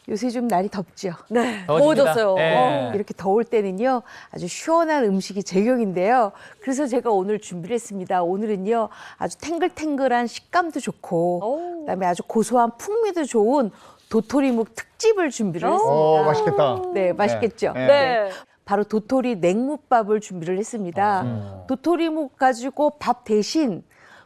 요새 좀 날이 덥죠. 네, 더워집니다. 더워졌어요. 예. 이렇게 더울 때는요, 아주 시원한 음식이 제격인데요. 그래서 제가 오늘 준비를 했습니다. 오늘은요, 아주 탱글탱글한 식감도 좋고, 오. 그다음에 아주 고소한 풍미도 좋은 도토리묵 특집을 준비를 했습니다. 맛있겠다. 네, 맛있겠죠. 네. 네. 바로 도토리 냉묵밥을 준비를 했습니다. 도토리묵 가지고 밥 대신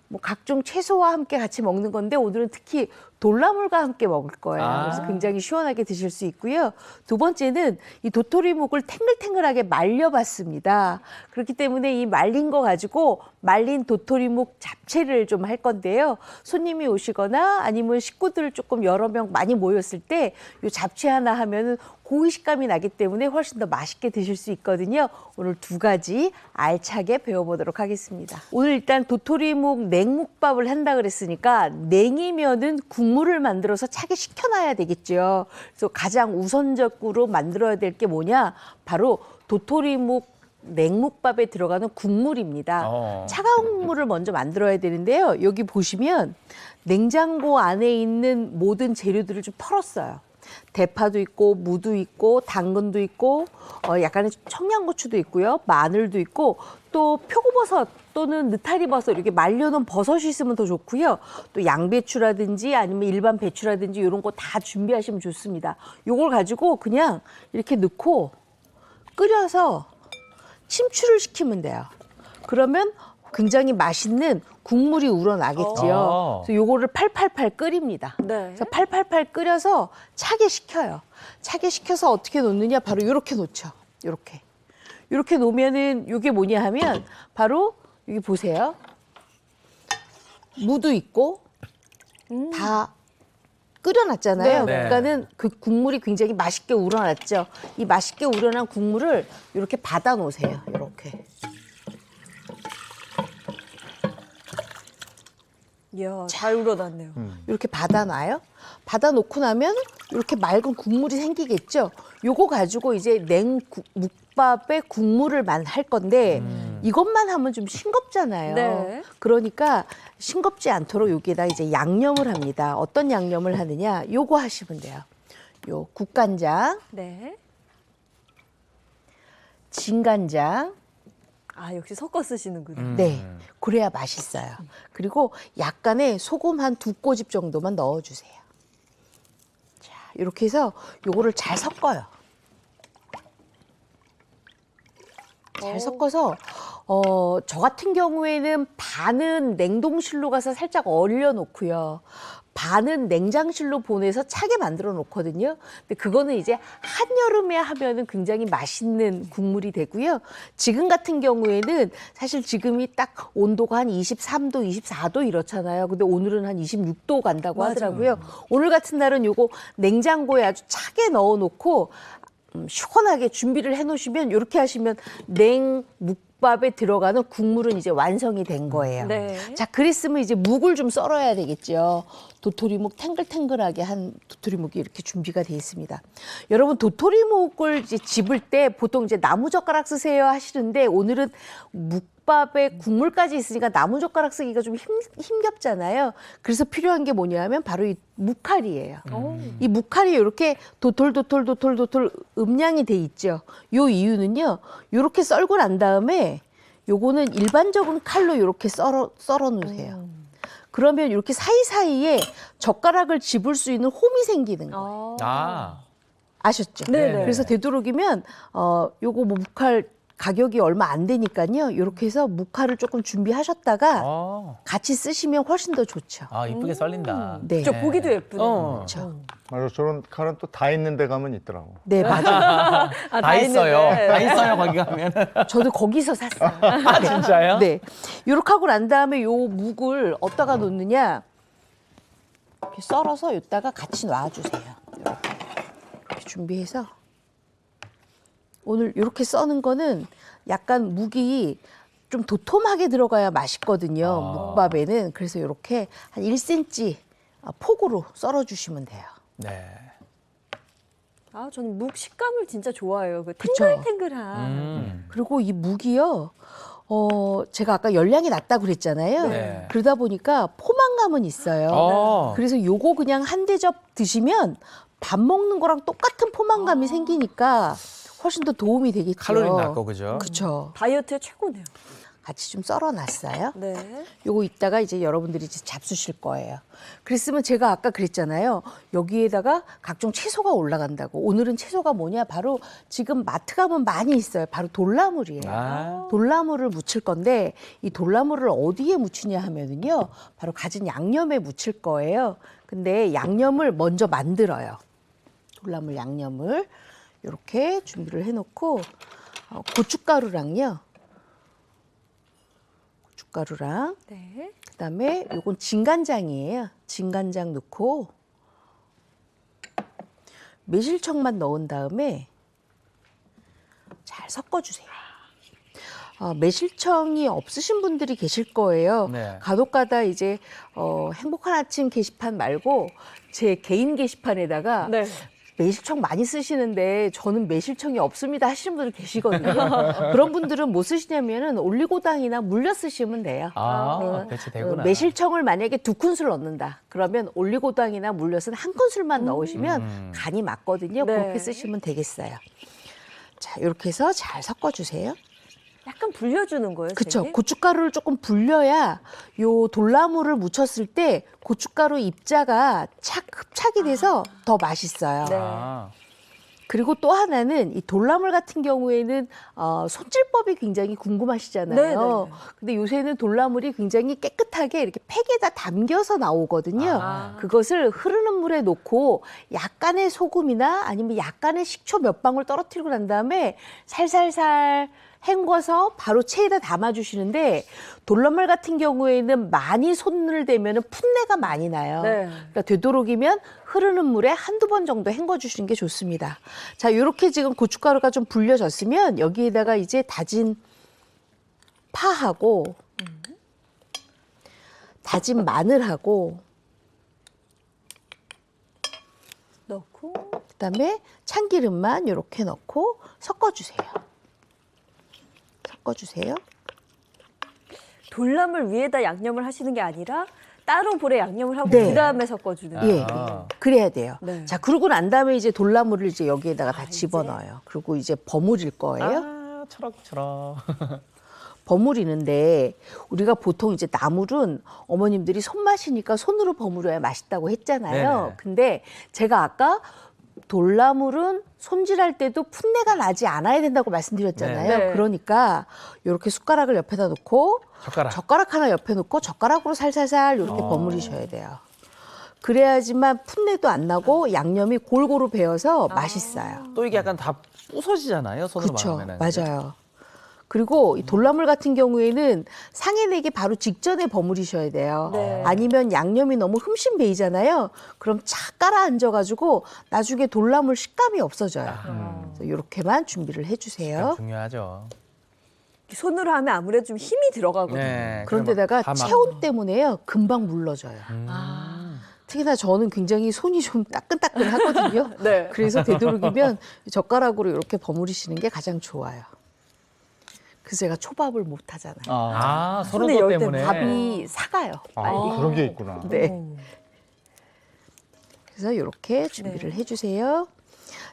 뭐 각종 채소와 함께 같이 먹는 건데 오늘은 특히 돌나물과 함께 먹을 거예요. 아. 그래서 굉장히 시원하게 드실 수 있고요. 두 번째는 이 도토리묵을 탱글탱글하게 말려봤습니다. 그렇기 때문에 이 말린 거 가지고 말린 도토리묵 잡채를 좀 할 건데요. 손님이 오시거나 아니면 식구들 조금 여러 명 많이 모였을 때 이 잡채 하나 하면은 고기 식감이 나기 때문에 훨씬 더 맛있게 드실 수 있거든요. 오늘 두 가지 알차게 배워보도록 하겠습니다. 오늘 일단 도토리묵 냉묵밥을 한다 그랬으니까 냉이면은 국물을 만들어서 차게 식혀놔야 되겠죠. 그래서 가장 우선적으로 만들어야 될 게 뭐냐? 바로 도토리묵 냉묵밥에 들어가는 국물입니다. 차가운 국물을 먼저 만들어야 되는데요. 여기 보시면 냉장고 안에 있는 모든 재료들을 좀 펄었어요. 대파도 있고 무도 있고 당근도 있고 약간의 청양고추도 있고요. 마늘도 있고 또 표고버섯 또는 느타리버섯 이렇게 말려놓은 버섯이 있으면 더 좋고요. 또 양배추라든지 아니면 일반 배추라든지 이런 거 다 준비하시면 좋습니다. 요걸 가지고 그냥 이렇게 넣고 끓여서 침출을 시키면 돼요. 그러면 굉장히 맛있는 국물이 우러나겠지요. 그래서 요거를 팔팔팔 끓입니다. 네. 그래서 팔팔팔 끓여서 차게 식혀요. 차게 식혀서 어떻게 놓느냐? 바로 이렇게 놓죠. 이렇게. 이렇게 놓으면은 이게 뭐냐 하면 바로 여기 보세요. 무도 있고 다 끓여놨잖아요. 네. 그러니까는 그 국물이 굉장히 맛있게 우러났죠. 이 맛있게 우러난 국물을 이렇게 받아 놓으세요. 이렇게. 이야, 잘 우러났네요. 이렇게 받아놔요. 받아놓고 나면 이렇게 맑은 국물이 생기겠죠. 요거 가지고 이제 묵밥에 국물을 할 건데 이것만 하면 좀 싱겁잖아요. 네. 그러니까 싱겁지 않도록 여기에다 이제 양념을 합니다. 어떤 양념을 하느냐? 요거 하시면 돼요. 요 국간장, 네. 진간장, 아, 역시 섞어 쓰시는군요. 네, 그래야 맛있어요. 그리고 약간의 소금 한 2꼬집 정도만 넣어주세요. 자, 이렇게 해서 요거를 잘 섞어요. 잘 섞어서 저 같은 경우에는 반은 냉동실로 가서 살짝 얼려 놓고요. 반은 냉장실로 보내서 차게 만들어 놓거든요. 근데 그거는 이제 한여름에 하면은 굉장히 맛있는 국물이 되고요. 지금 같은 경우에는 사실 지금이 딱 온도가 한 23도, 24도 이렇잖아요. 근데 오늘은 한 26도 간다고 맞아요. 하더라고요. 오늘 같은 날은 요거 냉장고에 아주 차게 넣어 놓고 시원하게 준비를 해 놓으시면 이렇게 하시면 냉묵밥에 들어가는 국물은 이제 완성이 된 거예요. 네. 자, 그랬으면 이제 묵을 좀 썰어야 되겠죠. 도토리묵 탱글탱글하게 한 도토리묵이 이렇게 준비가 돼 있습니다. 여러분 도토리묵을 이제 집을 때 보통 이제 나무젓가락 쓰세요 하시는데 오늘은 묵밥에 국물까지 있으니까 나무젓가락 쓰기가 좀 힘겹잖아요. 그래서 필요한 게 뭐냐면 바로 이 무칼이에요. 이 무칼이 이렇게 도톨도톨 음량이 돼 있죠. 요 이유는요. 이렇게 썰고 난 다음에 요거는 일반적인 칼로 이렇게 썰어 놓으세요. 그러면 이렇게 사이사이에 젓가락을 집을 수 있는 홈이 생기는 거예요. 아셨죠? 네네. 그래서 되도록이면 요거 뭐 무칼 가격이 얼마 안 되니까요. 이렇게 해서 무칼을 조금 준비하셨다가 같이 쓰시면 훨씬 더 좋죠. 이쁘게 썰린다. 네. 저 보기도 예쁘네요. 그렇죠. 맞아, 저런 칼은 또 다 있는 데 가면 있더라고. 네, 맞아요. 아, 다 있어요. 있는데. 다 있어요, 거기 가면. 저도 거기서 샀어요. 아, 진짜요? 네. 요렇게 하고 난 다음에 요 묵을 어디다가 놓느냐. 이렇게 썰어서 요다가 같이 놔주세요. 이렇게 준비해서. 오늘 이렇게 써는 거는 약간 묵이 좀 도톰하게 들어가야 맛있거든요. 묵밥에는. 그래서 이렇게 한 1cm 폭으로 썰어주시면 돼요. 네. 아, 저는 묵 식감을 진짜 좋아해요. 그 그쵸? 탱글탱글한. 그리고 이 묵이요. 제가 아까 열량이 낮다고 그랬잖아요. 네. 그러다 보니까 포만감은 있어요. 그래서 요거 그냥 한 대접 드시면 밥 먹는 거랑 똑같은 포만감이 생기니까 훨씬 더 도움이 되겠죠. 칼로리 낮고 그죠? 그렇죠. 다이어트에 최고네요. 같이 좀 썰어놨어요. 네. 요거 이따가 이제 여러분들이 이제 잡수실 거예요. 그랬으면 제가 아까 그랬잖아요. 여기에다가 각종 채소가 올라간다고. 오늘은 채소가 뭐냐? 바로 지금 마트 가면 많이 있어요. 바로 돌나물이에요. 아. 돌나물을 무칠 건데 이 돌나물을 어디에 무치냐 하면은요. 바로 가진 양념에 무칠 거예요. 근데 양념을 먼저 만들어요. 돌나물 양념을 이렇게 준비를 해놓고 고춧가루랑요. 고춧가루랑 네. 그다음에 요건 진간장이에요. 진간장 넣고 매실청만 넣은 다음에 잘 섞어주세요. 매실청이 없으신 분들이 계실 거예요. 네. 간혹가다 이제 행복한 아침 게시판 말고 제 개인 게시판에다가 네. 매실청 많이 쓰시는데 저는 매실청이 없습니다 하시는 분들 계시거든요. 그런 분들은 뭐 쓰시냐면은 올리고당이나 물엿 쓰시면 돼요. 배치되구나. 매실청을 만약에 2큰술 넣는다. 그러면 올리고당이나 물엿은 1큰술만 넣으시면 간이 맞거든요. 네. 그렇게 쓰시면 되겠어요. 자, 이렇게 해서 잘 섞어주세요. 약간 불려주는 거예요, 그렇죠. 선생님? 고춧가루를 조금 불려야 요 돌나물을 무쳤을 때 고춧가루 입자가 흡착이 돼서 더 맛있어요. 네. 아. 그리고 또 하나는 이 돌나물 같은 경우에는 손질법이 굉장히 궁금하시잖아요. 네네네. 근데 요새는 돌나물이 굉장히 깨끗하게 이렇게 팩에다 담겨서 나오거든요. 아. 그것을 흐르는 물에 놓고 약간의 소금이나 아니면 약간의 식초 몇 방울 떨어뜨리고 난 다음에 살살살 헹궈서 바로 체에다 담아주시는데 돌나물 같은 경우에는 많이 손을 대면 풋내가 많이 나요. 네. 그러니까 되도록이면 흐르는 물에 한두 번 정도 헹궈주시는 게 좋습니다. 자, 이렇게 지금 고춧가루가 좀 불려졌으면 여기에다가 이제 다진 파하고 다진 마늘하고 넣고 그다음에 참기름만 이렇게 넣고 섞어주세요. 섞어주세요. 돌나물 위에다 양념을 하시는 게 아니라 따로 볼에 양념을 하고 네. 그다음에 섞어주는 예, 아. 그래야 돼요. 네. 자, 그러고 난 다음에 이제 돌나물을 이제 여기에다가 다 이제? 집어넣어요. 그리고 이제 버무릴 거예요. 아, 초록초록. 버무리는데 우리가 보통 이제 나물은 어머님들이 손맛이니까 손으로 버무려야 맛있다고 했잖아요. 네네. 근데 제가 아까 돌나물은 손질할 때도 풋내가 나지 않아야 된다고 말씀드렸잖아요. 네. 그러니까 이렇게 숟가락을 옆에다 놓고 젓가락. 하나 옆에 놓고 젓가락으로 살살살 이렇게 버무리셔야 돼요. 그래야지만 풋내도 안 나고 양념이 골고루 배어서 맛있어요. 또 이게 약간 다 부서지잖아요. 손으로 그렇죠. 말하면. 맞아요. 그리고 이 돌나물 같은 경우에는 상해내기 바로 직전에 버무리셔야 돼요. 네. 아니면 양념이 너무 흠씬 배이잖아요. 그럼 착 깔아앉아가지고 나중에 돌나물 식감이 없어져요. 그래서 이렇게만 준비를 해주세요. 중요하죠. 손으로 하면 아무래도 좀 힘이 들어가거든요. 네. 그런데다가 다 막- 체온 때문에요. 금방 물러져요. 음. 특히나 저는 굉장히 손이 좀 따끈따끈하거든요. 네. 그래서 되도록이면 젓가락으로 이렇게 버무리시는 게 가장 좋아요. 그래서 제가 초밥을 못 하잖아요. 아, 손에 서른도 열 때문에. 밥이 사가요. 빨리. 그런 게 있구나. 네. 그래서 이렇게 준비를 해주세요.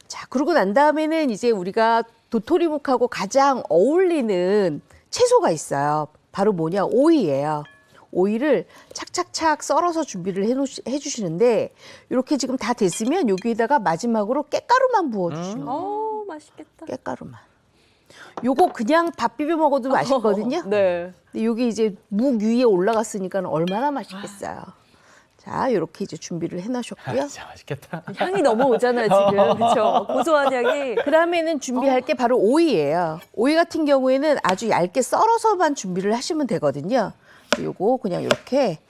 자, 그러고 난 다음에는 이제 우리가 도토리묵하고 가장 어울리는 채소가 있어요. 바로 뭐냐? 오이예요. 오이를 착착착 썰어서 준비를 해주시는데 이렇게 지금 다 됐으면 여기에다가 마지막으로 깻가루만 부어주시는 거예요. 맛있겠다. 깻가루만. 요거 그냥 밥 비벼 먹어도 맛있거든요. 네. 근데 여기 이제 묵 위에 올라갔으니까 얼마나 맛있겠어요. 자, 이렇게 이제 준비를 해놓으셨고요. 아, 진짜 맛있겠다. 향이 넘어오잖아요, 지금. 그렇죠? 고소한 향이. 그 다음에는 준비할 게 바로 오이예요. 오이 같은 경우에는 아주 얇게 썰어서만 준비를 하시면 되거든요. 요거 그냥 이렇게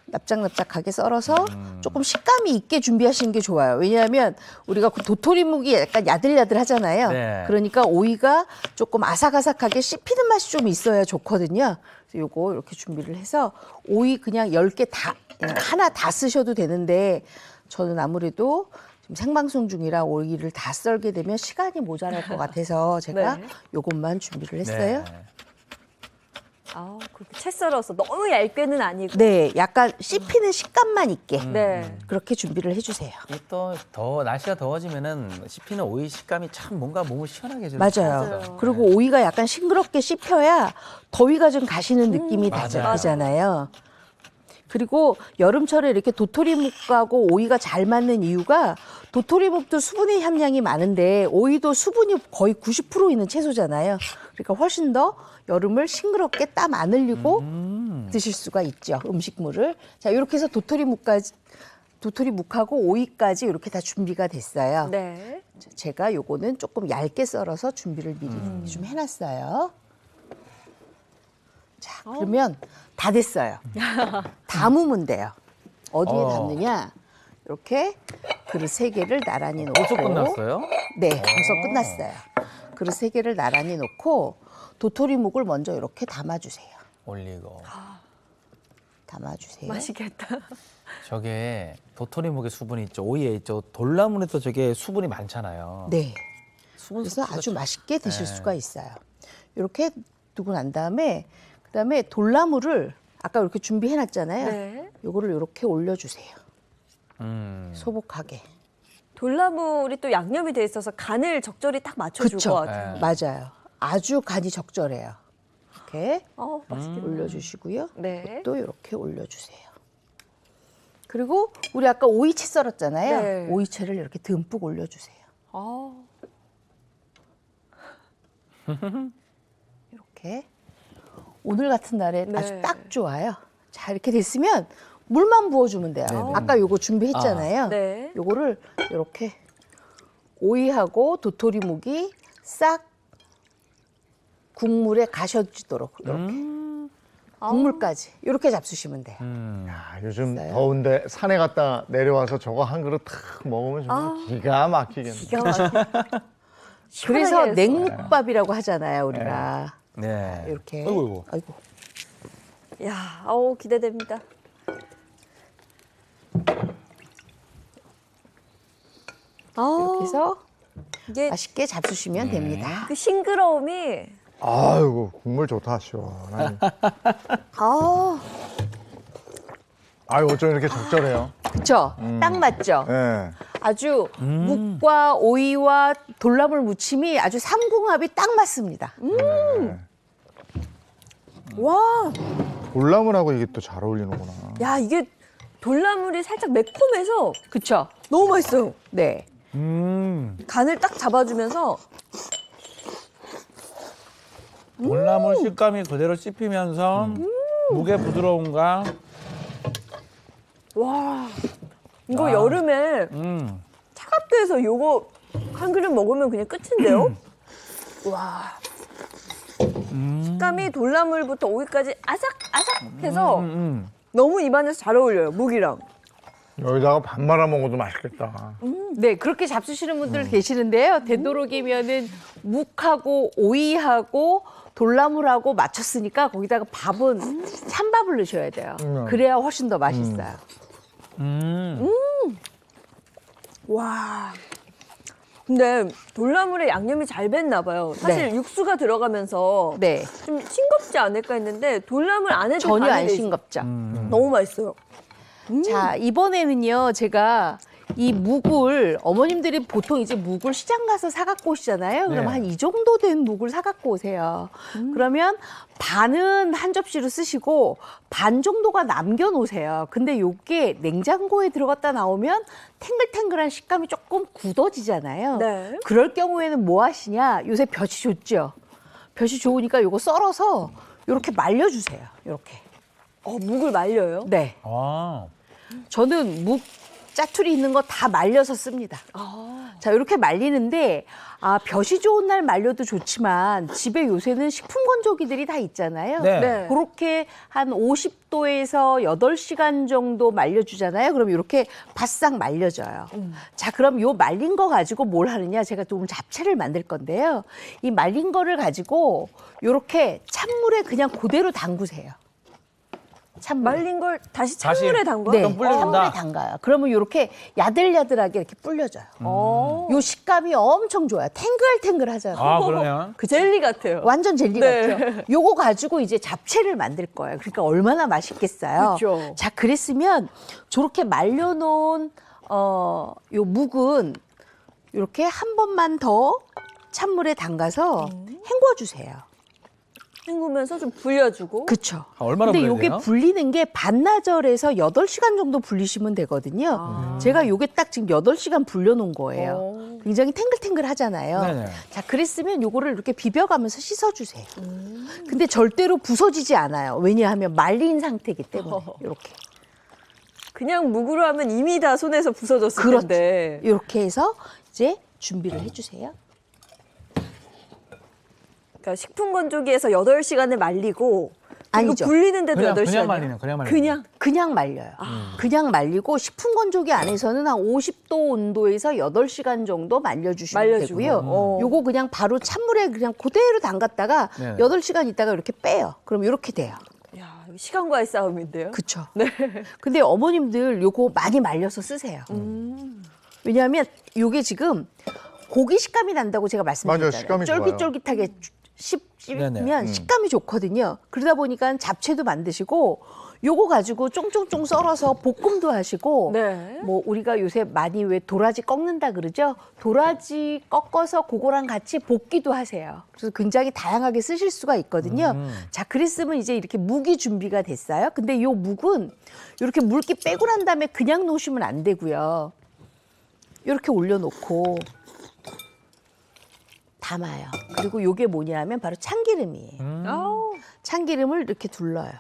납작납작하게 썰어서 조금 식감이 있게 준비하시는 게 좋아요. 왜냐하면 우리가 도토리묵이 약간 야들야들하잖아요. 네. 그러니까 오이가 조금 아삭아삭하게 씹히는 맛이 좀 있어야 좋거든요. 그래서 요거 이렇게 준비를 해서 오이 그냥 10개 다 하나 다 쓰셔도 되는데 저는 아무래도 지금 생방송 중이라 오이를 다 썰게 되면 시간이 모자랄 것 같아서 제가 네. 요것만 준비를 했어요. 네. 그렇게 채 썰어서 너무 얇게는 아니고. 네, 약간 씹히는 식감만 있게 네. 그렇게 준비를 해주세요. 또 날씨가 더워지면은 씹히는 오이 식감이 참 뭔가 몸을 시원하게 해주는 맞아요. 맞아요. 그리고 오이가 약간 싱그럽게 씹혀야 더위가 좀 가시는 느낌이 맞아요. 나잖아요. 그리고 여름철에 이렇게 도토리묵하고 오이가 잘 맞는 이유가 도토리묵도 수분의 함량이 많은데 오이도 수분이 거의 90% 있는 채소잖아요. 그러니까 훨씬 더 여름을 싱그럽게 땀 안 흘리고 드실 수가 있죠. 음식물을. 자, 이렇게 해서 도토리묵하고 오이까지 이렇게 다 준비가 됐어요. 네. 제가 요거는 조금 얇게 썰어서 준비를 미리 좀 해놨어요. 자, 그러면 다 됐어요. 담으면 돼요. 어디에 담느냐? 이렇게 그릇 3개를 나란히 놓고. 벌써 끝났어요? 네, 벌써 끝났어요. 그릇 3개를 나란히 놓고 도토리묵을 먼저 이렇게 담아주세요. 올리고. 담아주세요. 맛있겠다. 저게 도토리묵의 수분이 있죠. 오이에 있죠. 돌나물에도 저게 수분이 많잖아요. 네. 수분 그래서 섭취가 아주 참- 맛있게 드실 네. 수가 있어요. 이렇게 두고 난 다음에 그다음에 돌나물을 아까 이렇게 준비해 놨잖아요. 네. 요거를 이렇게 올려주세요. 소복하게. 돌나물이 또 양념이 돼 있어서 간을 적절히 딱 맞춰줄 그쵸? 것 같아요. 네. 맞아요. 아주 간이 적절해요. 이렇게 맛있겠다. 올려주시고요. 네. 또 이렇게 올려주세요. 그리고 우리 아까 오이채 썰었잖아요. 네. 오이채를 이렇게 듬뿍 올려주세요. 아, 이렇게. 오늘 같은 날에 네. 아주 딱 좋아요. 자, 이렇게 됐으면 물만 부어주면 돼요. 네네. 아까 요거 준비했잖아요. 네. 요거를 이렇게 오이하고 도토리묵이 싹 국물에 가셔지도록 이렇게 국물까지 이렇게 잡수시면 돼요. 야, 요즘 있어요. 더운데 산에 갔다 내려와서 저거 한 그릇 탁 먹으면 정말 기가 막히겠네. 기가 막히게. 그래서 시원하게 냉묵밥이라고 하잖아요, 우리가. 네. 이렇게. 아이고. 아이고. 야, 기대됩니다. 이렇게 해서 이게 맛있게 잡수시면 됩니다. 그 싱그러움이 아이고 국물 좋다 시원하니. 아, 아유 어쩜 이렇게 적절해요. 그쵸? 딱 맞죠? 예. 아주 묵과 오이와 돌나물 무침이 아주 삼궁합이 딱 맞습니다. 와, 돌나물하고 이게 또 잘 어울리는구나. 야, 이게 돌나물이 살짝 매콤해서 그쵸? 너무 맛있어요. 네. 간을 딱 잡아주면서 돌나물 식감이 그대로 씹히면서 묵의 부드러움과 와, 이거 여름에 차갑게 해서 요거 한 그릇 먹으면 그냥 끝인데요? 와. 식감이 돌나물부터 오이까지 아삭아삭해서 너무 입안에서 잘 어울려요, 묵이랑. 여기다가 밥 말아 먹어도 맛있겠다. 네, 그렇게 잡수시는 분들 계시는데요. 되도록이면은 묵하고 오이하고 돌나물하고 맞췄으니까 거기다가 밥은 찬밥을 넣으셔야 돼요. 그래야 훨씬 더 맛있어요. 와. 근데 돌나물에 양념이 잘 뱄나 봐요. 사실 네. 육수가 들어가면서 네, 좀 싱겁지 않을까 했는데 돌나물 안에도 전혀 간이 안 돼 있- 싱겁죠. 너무 맛있어요. 자, 이번에는요, 제가 이 묵을 어머님들이 보통 이제 묵을 시장 가서 사갖고 오시잖아요. 그러면 네. 한 이 정도 된 묵을 사갖고 오세요. 그러면 반은 한 접시로 쓰시고 반 정도가 남겨놓으세요. 근데 요게 냉장고에 들어갔다 나오면 탱글탱글한 식감이 조금 굳어지잖아요. 네. 그럴 경우에는 뭐 하시냐? 요새 볕이 좋죠. 볕이 좋으니까 요거 썰어서 이렇게 말려주세요. 이렇게. 묵을 말려요? 네. 아, 저는 묵 짜투리 있는 거 다 말려서 씁니다. 자, 이렇게 말리는데 볕이 좋은 날 말려도 좋지만 집에 요새는 식품 건조기들이 다 있잖아요. 네. 네. 그렇게 한 50도에서 8시간 정도 말려주잖아요. 그럼 이렇게 바싹 말려져요. 자, 그럼 요 말린 거 가지고 뭘 하느냐? 제가 좀 잡채를 만들 건데요. 이 말린 거를 가지고 이렇게 찬물에 그냥 그대로 담그세요. 찬물에. 말린 걸 다시 다시. 찬물에 담궈요? 네, 좀 불려준다. 찬물에 담가요. 그러면 이렇게 야들야들하게 이렇게 불려져요. 요 식감이 식감이 엄청 좋아요. 탱글탱글하잖아요. 아, 그러면 그 젤리 같아요. 완전 젤리 네. 같죠? 요거 가지고 이제 잡채를 만들 거예요. 그러니까 얼마나 맛있겠어요. 그렇죠. 자, 그랬으면 저렇게 말려놓은 요 묵은 이렇게 한 번만 더 찬물에 담가서 헹궈 주세요. 헹구면서 좀 불려주고. 그렇죠. 얼마나 근데 불려야 요게 돼요? 불리는 게 반나절에서 8시간 정도 불리시면 되거든요. 제가 요게 딱 지금 8시간 불려놓은 거예요. 오. 굉장히 탱글탱글 하잖아요. 네네. 자, 그랬으면 요거를 이렇게 비벼가면서 씻어주세요. 근데 절대로 부서지지 않아요. 왜냐하면 말린 상태이기 때문에. 이렇게. 그냥 묵으로 하면 이미 다 손에서 부서졌을 그렇죠. 텐데. 이렇게 해서 이제 준비를 해주세요. 그러니까 식품 건조기에서 8시간을 말리고 아니죠. 이거 불리는데도 그냥 8시간. 말리는, 그냥 말리는. 그냥 그냥 말려요. 그냥 말리고 식품 건조기 안에서는 한 50도 온도에서 8시간 정도 말려주시면 말려주고. 되고요. 요거 그냥 바로 찬물에 그냥 그대로 담갔다가 네네. 8시간 있다가 이렇게 빼요. 그럼 이렇게 돼요. 야, 이거 시간과의 싸움인데요. 그쵸. 근데 어머님들 요거 많이 말려서 쓰세요. 왜냐하면 요게 지금 고기 식감이 난다고 제가 말씀드렸잖아요. 맞아요. 식감이 좋아요. 쫄깃쫄깃하게 씹으면 네네. 식감이 좋거든요. 그러다 보니까 잡채도 만드시고 요거 가지고 쫑쫑쫑 썰어서 볶음도 하시고 네. 뭐 우리가 요새 많이 왜 도라지 꺾는다 그러죠? 도라지 꺾어서 그거랑 같이 볶기도 하세요. 그래서 굉장히 다양하게 쓰실 수가 있거든요. 자, 그랬으면 이제 이렇게 묵이 준비가 됐어요. 근데 요 묵은 이렇게 물기 빼고 난 다음에 그냥 놓으시면 안 되고요. 이렇게 올려놓고 담아요. 그리고 요게 뭐냐면 바로 참기름이에요. 아우, 참기름을 이렇게 둘러요.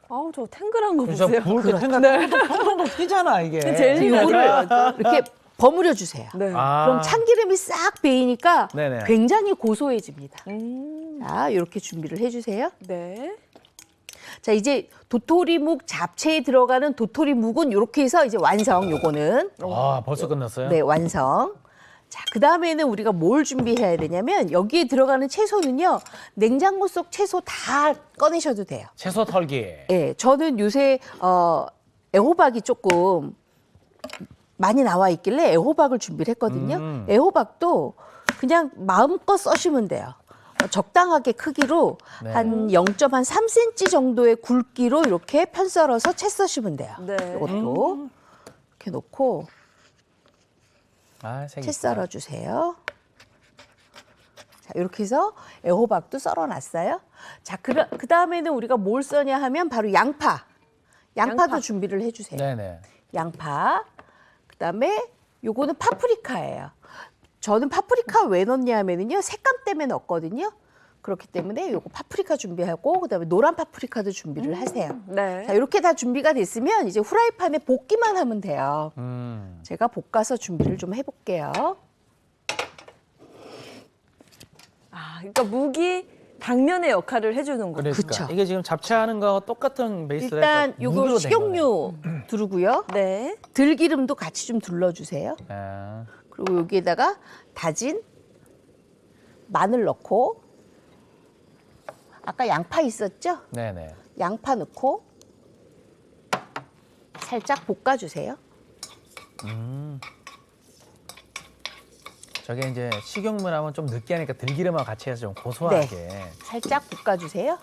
아우, 저 탱글한 거 그래서 보세요. 부을 때 탱글탱글 튀잖아, 이게. 젤리 그래서 요거를 이렇게 버무려 주세요. 네. 아. 그럼 참기름이 싹 배이니까 네네. 굉장히 고소해집니다. 음, 자, 이렇게 준비를 해주세요. 네. 자, 이제 도토리묵 잡채에 들어가는 도토리묵은 이렇게 해서 이제 완성. 요거는 아, 벌써 끝났어요? 네, 완성. 자, 그 다음에는 우리가 뭘 준비해야 되냐면 여기에 들어가는 채소는요, 냉장고 속 채소 다 꺼내셔도 돼요. 채소 털기. 예, 저는 요새 애호박이 조금 많이 나와 있길래 애호박을 준비를 했거든요. 애호박도 그냥 마음껏 써시면 돼요. 적당하게 크기로 네. 한 0.3cm 정도의 굵기로 이렇게 편 썰어서 채 써시면 돼요. 네. 이것도 이렇게 놓고 아, 색이 채 있구나. 썰어주세요. 자, 이렇게 해서 애호박도 썰어놨어요. 자, 그 다음에는 우리가 뭘 써냐 하면 바로 양파. 양파도 양파. 준비를 해주세요. 네네. 양파. 그 다음에 요거는 파프리카예요. 저는 파프리카 왜 넣냐 하면은요, 색감 때문에 넣거든요. 그렇기 때문에 요거 파프리카 준비하고, 그 다음에 노란 파프리카도 준비를 하세요. 네. 자, 이렇게 다 준비가 됐으면 이제 후라이팬에 볶기만 하면 돼요. 제가 볶아서 준비를 좀 해볼게요. 아, 그러니까 묵이 당면의 역할을 해주는 거. 그러니까 그쵸. 이게 지금 잡채하는 거와 똑같은 베이스라 일단 해서 요거 무기로 된 식용유 두르고요. 네. 들기름도 같이 좀 둘러주세요. 거네. 아, 그리고 여기에다가 다진 마늘 넣고, 아까 양파 있었죠? 네네. 양파 넣고 살짝 볶아주세요. 저게 이제 식용유라면 좀 느끼하니까 들기름하고 같이 해서 좀 고소하게. 네. 살짝 볶아주세요.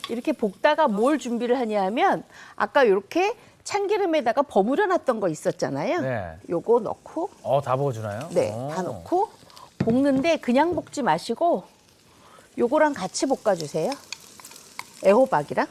이렇게 볶다가 뭘 준비를 하냐 하면 아까 이렇게 참기름에다가 버무려 놨던 거 있었잖아요. 네. 요거 넣고, 다 부어주나요? 네, 오. 다 넣고 볶는데 그냥 볶지 마시고 요거랑 같이 볶아주세요. 애호박이랑.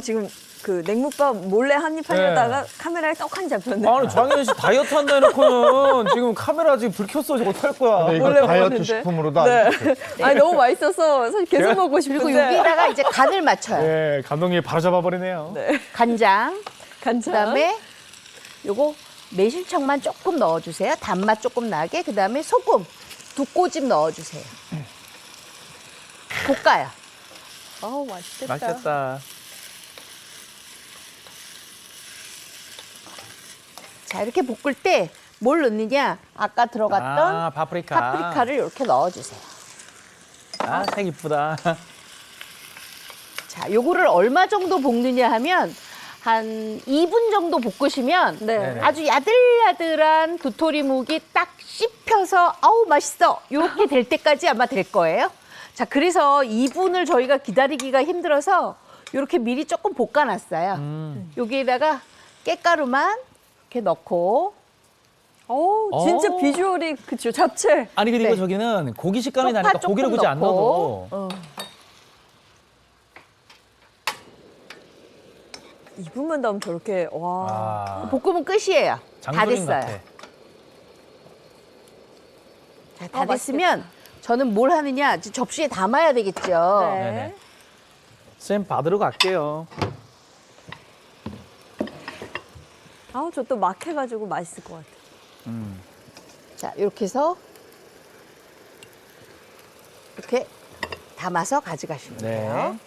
지금 그 냉국밥 몰래 한 입 하려다가 카메라에 떡하니 잡혔네. 아니 장현희 씨 다이어트 한다 해놓고는 지금 카메라 지금 불 켰어. 이거 어떡할 거야. 근데 이거 원래 다이어트 먹었는데. 식품으로도 네. 안 좋죠. 아니 너무 맛있어서 사실 계속 먹고 싶은데. 그리고 여기다가 이제 간을 맞춰요. 네, 감독님이 바로 잡아버리네요. 간장, 간장. 그다음에 요거 매실청만 조금 넣어주세요. 단맛 조금 나게. 그다음에 소금 2꼬집 넣어주세요. 볶아요. 어우 맛있겠다. 맛있겠다. 자, 이렇게 볶을 때 뭘 넣느냐? 아까 들어갔던 파프리카. 파프리카를 이렇게 넣어주세요. 아, 색 이쁘다. 자, 요거를 얼마 정도 볶느냐 하면 한 2분 정도 볶으시면 네. 아주 야들야들한 도토리묵이 딱 씹혀서 아우 맛있어 이렇게 될 때까지 아마 될 거예요. 자, 그래서 2분을 저희가 기다리기가 힘들어서 이렇게 미리 조금 볶아놨어요. 여기에다가 깻가루만 이렇게 넣고 진짜 어. 비주얼이 그쵸 잡채. 아니 그리고 네. 저기는 고기 식감이 쪽파 나니까 고기를 조금 굳이 안 넣고. 넣어도 2분만 나오면 저렇게 와. 아, 볶으면 끝이에요. 다 장조림 됐어요. 같아. 자, 다 됐으면 저는 뭘 하느냐 이제 접시에 담아야 되겠죠. 네. 네네. 쌤 받으러 갈게요. 저 또 막 해가지고 맛있을 것 같아. 자, 이렇게 해서 이렇게 담아서 가져가시면 돼요. 네.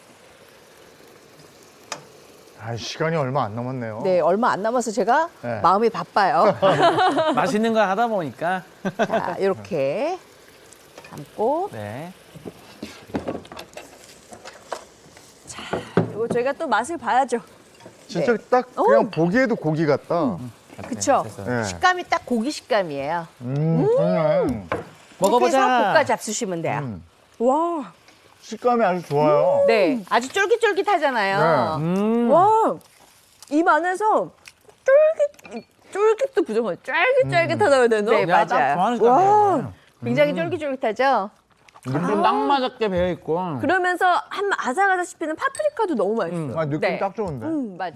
아, 시간이 얼마 안 남았네요. 네, 얼마 안 남아서 제가 네. 마음이 바빠요. 맛있는 거 하다 보니까. 자, 이렇게 담고 네. 이거 저희가 또 맛을 봐야죠. 진짜 네. 딱 그냥 보기에도 고기 같다. 그쵸? 됐어요. 네. 식감이 딱 고기 식감이에요. 그냥 이렇게 해서 먹어보자. 볶아 잡수시면 돼요. 와, 식감이 아주 좋아요. 네, 아주 쫄깃쫄깃하잖아요. 네. 와, 입 안에서 쫄깃도 부정해. 쫄깃쫄깃하다고 해야 되나? 네, 야, 딱 맞아요. 좋아하는 식감이에요. 굉장히 쫄깃쫄깃하죠? 물론 딱 맞게 배어 있고. 그러면서 한 아삭아삭 씹히는 파프리카도 너무 맛있어요. 아, 느낌 네. 딱 좋은데. 맞아요.